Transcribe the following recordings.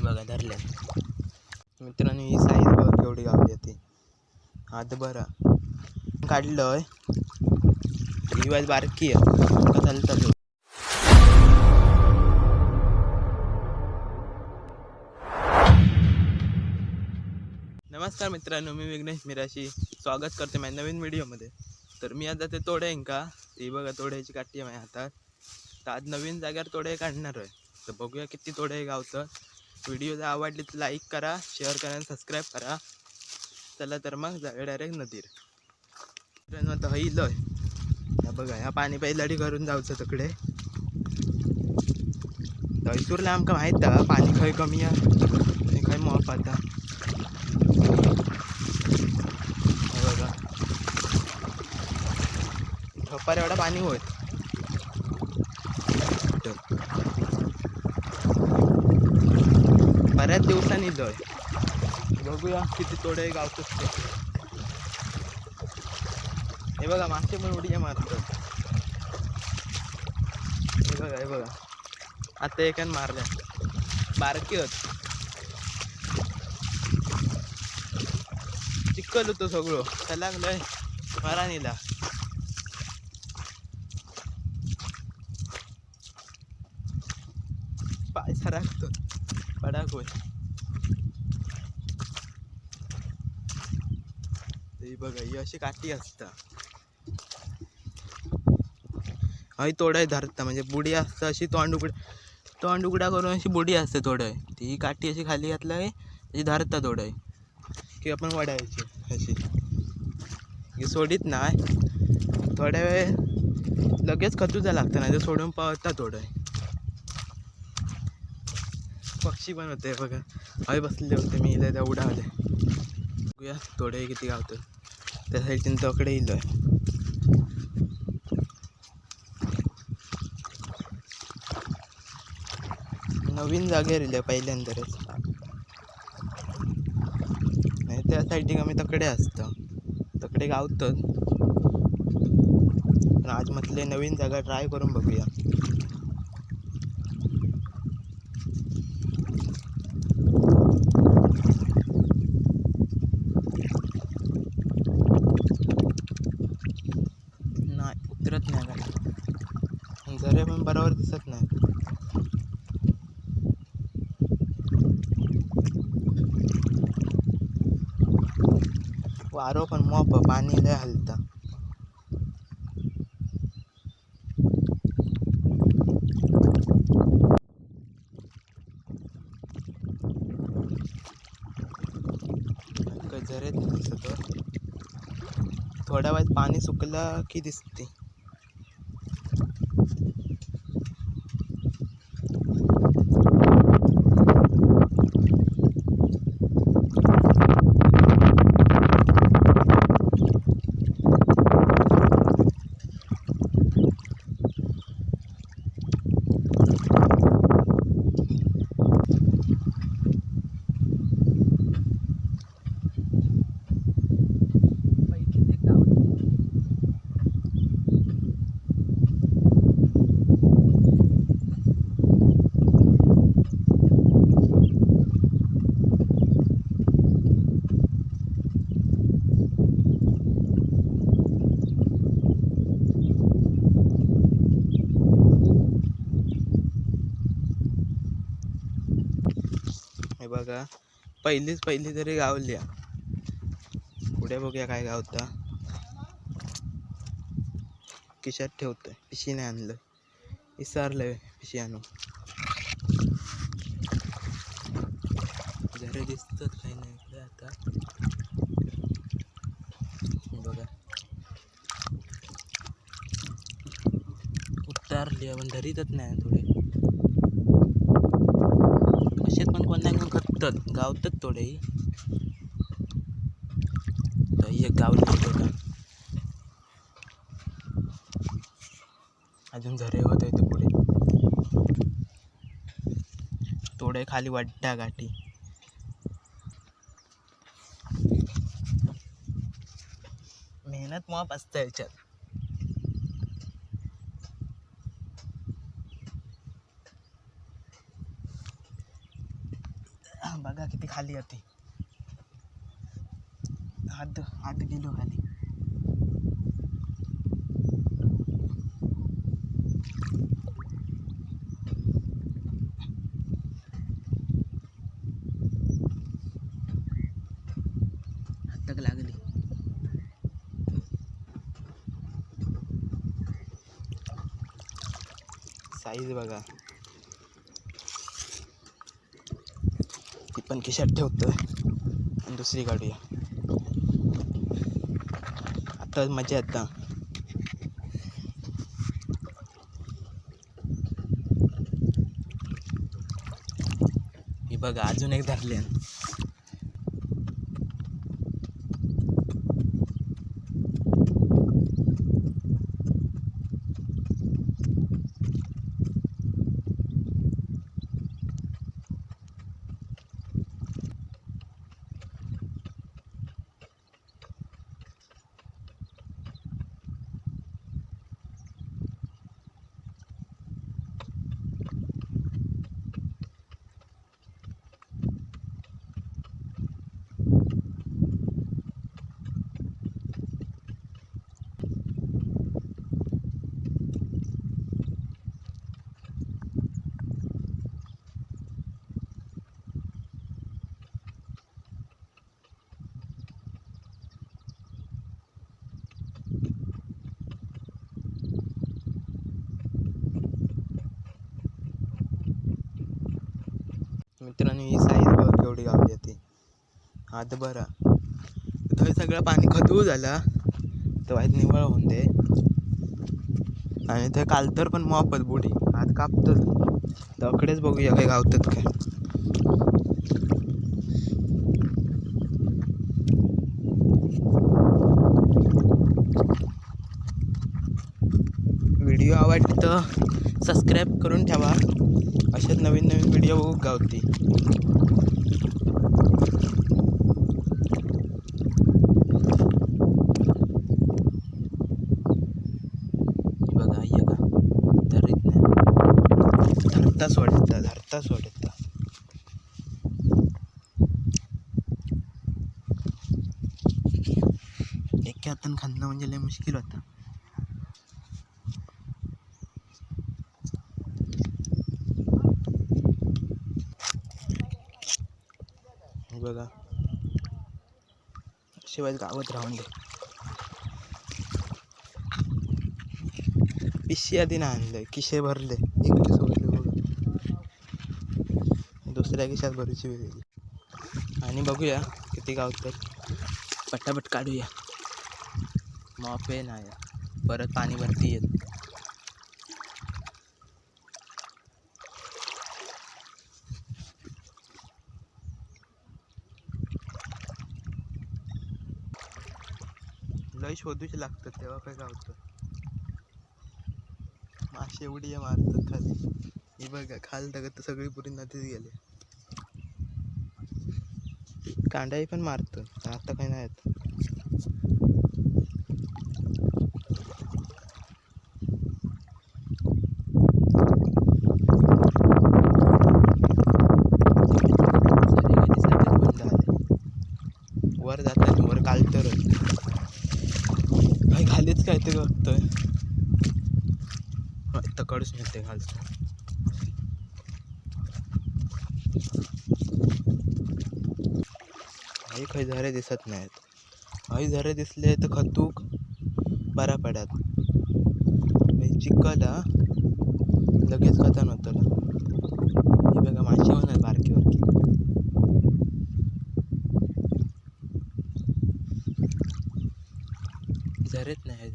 बघा धरल्या मित्रांनो. ही साईज बघा केवढी गावली ती हात बरा काढलंय. ही वाज बारकी आहे चालतं. नमस्कार मित्रांनो, मी विघ्नेश मिराशी स्वागत करते माझ्या नवीन व्हिडिओमध्ये. तर मी आता ते तोडे का ती बघा तोड्याची काठी आहे माझ्या हातात. तर आज नवीन जाग्यावर तोडे काढणार आहे. तर बघूया किती तोडे गावतं. व्हिडिओ जर आवडली तर लाईक करा, शेअर करा आणि सबस्क्राईब करा. चला तर मग जाऊया डायरेक्ट नदीर. मित्रांनो आता हईलय बघा, ह्या पाणी पहिलाडी करून जाऊचं तिकडे. थंयसूरला आमका माहीत आहे पाणी खंय कमी आहे खंय मोप आता. बघा ठोपार एवढा पाणी होत. बऱ्याच दिवसांनी लय बघूया किती तोडे गावतच ते. हे बघा मागचे पण उड्या मारतात. हे बघा आता एकान मारल्या बारकी होत. चिखल होतो सगळं त्याला लय मारा नेला. पाय सरकतो पडाक होय. बघा ही अशी काठी असता. हय तोडाय धरता म्हणजे बुडी असता अशी तोंड उघडा करून अशी बुडी असते तोडाय. ती काठी अशी खाली घातलाय अशी धरता तोडाय की आपण वडायची अशी. ही सोडीत नाही थोड्या वेळ लगेच खचूचा लागतं नाही तर सोडून पळता तोडाय. पक्षी पण होते बघा हय बसले होते मी इला त्या उडावले. बघूया तोडे किती गावतं. त्या साईडीन तकडे येईल. नवीन जागेवर येईल पहिल्यांदाच. नाही त्या साईडीक आम्ही तकडे असतं तकडे गावतं. पण आज म्हटले नवीन जागा ट्राय करून बघूया. नाही उतरत नाही गाडी, जरे पण बरोबर दिसत नाही. वारो पण मोप पाणी लय हलता. झरेत नाही दिसत. थोड्या वेळात पाणी सुकलं की दिसते. हे बघा पहिली तरी गावल्या. पुढे बघूया काय गावता. खिशात ठेवतोय पिशी नाही आणलं विसरलंय पिशी आणू. जरा दिसतात काही नाही इकडे आता. बघा उतारली पण धरीतच नाही थोडे. असेच पण कोणत्या खततात गावतात थोडे. एक गावली बघा अजून झरे होत आहे पुढे. थोडे खाली वाटता गाठी. मेहनत माप असतं याच्यात. खाली आती हात गेलो खाली. हाताक लागली. साईज बघा. ती पण खिशात ठेवतोय आणि दुसरी काढूया. आता मजा आता. ही बघा अजून एक धरले. मित्रांनो ही साईज बघ केवढी गावली ती. हात बरा थंय सगळं पाणी खतू झाला तर वाईट निवळ होऊन दे. आणि थंय कालतर पण मोपत बुडी हात कापतात. तकडेच बघूया काय गावतात काय. व्हिडिओ आवडली तर सबस्क्राईब करून ठेवा. असेच नवीन नवीन व्हिडिओ बघू गावती. बघा ये का धरीत नाही. धरता सोडता. एका हातानं खाणं म्हणजे लय मुश्किल होता. बघा शिवाय गावात राहून दे. पिशी आधी ना आणलंय किशे भरले. एक किस भरले बघा. दुसऱ्या किशात भरूची वेगळी. आणि बघूया किती गावतात. पटापट काढूया. मापे नाही परत पाणी भरती येत. लय शोधूच लागतात तेव्हा काय गावतं. मासे एवढी मारतात खाली. ही बघा खाल तर सगळी पुरी नदीत गेले. कांडाई पण मारतात आता काही नाही येत. वर जातात वर कालतरच काय घालीच काय ते बघतोय. तकडच मिळते घालतो. आई काही झरे दिसत नाहीत. आई झरे दिसले तर खतूक बरा पडत. चिकला लगेच खतम होतं. हे बघा माशी होणार बारकी बारकी. झरेच नाही.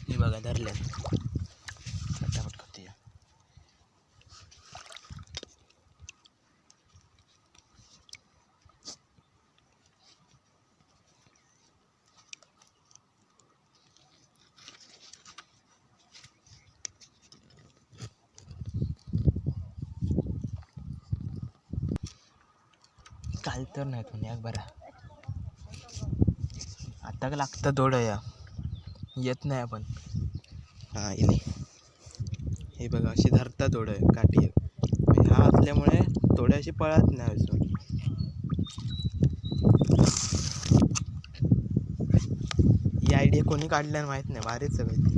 हे बघा धरले. फटाफट खाते. काल तर नाही तो याक बरा आता का लागतं थोडं या येत नाही आपण हां इले हे बघा अशी धरता थोडं काठी हा असल्यामुळे थोडे अशी पळत नाही अजून ही आयडिया कोणी काढल्यानं माहीत नाही भारीच सगळं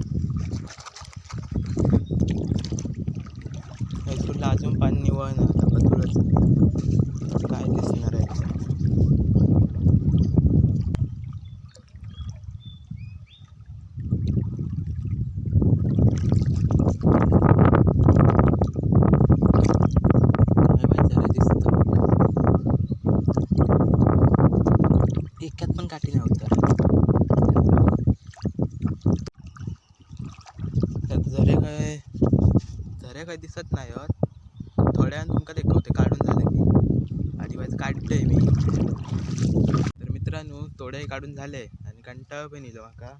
हायस्कूलला अजून पाणी निवळ ना काय दिसणार आहे एकात पण काठी नाही होत त्यात झरे काय दिसत नाही थोड्यान तुमका दाखवते काढून झाले मी आदिवासी काढतोय मी तर मित्रांनो थोडे काढून झाले आणि कंटाळ पण येलो माका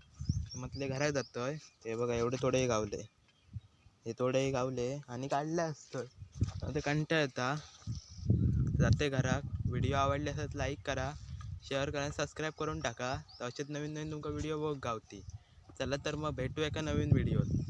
म्हटले घरात जातोय ते बघा एवढे थोडे गावले हे थोडे गावले आणि काढले असतं ते कंटाळ येता जाते घरात व्हिडिओ आवडले असत लाईक करा शेअर करा सबस्क्राईब करून टाका तर असेच नवीन नवीन तुमका व्हिडिओ बघ गावती चला तर मग भेटू एका नवीन व्हिडिओत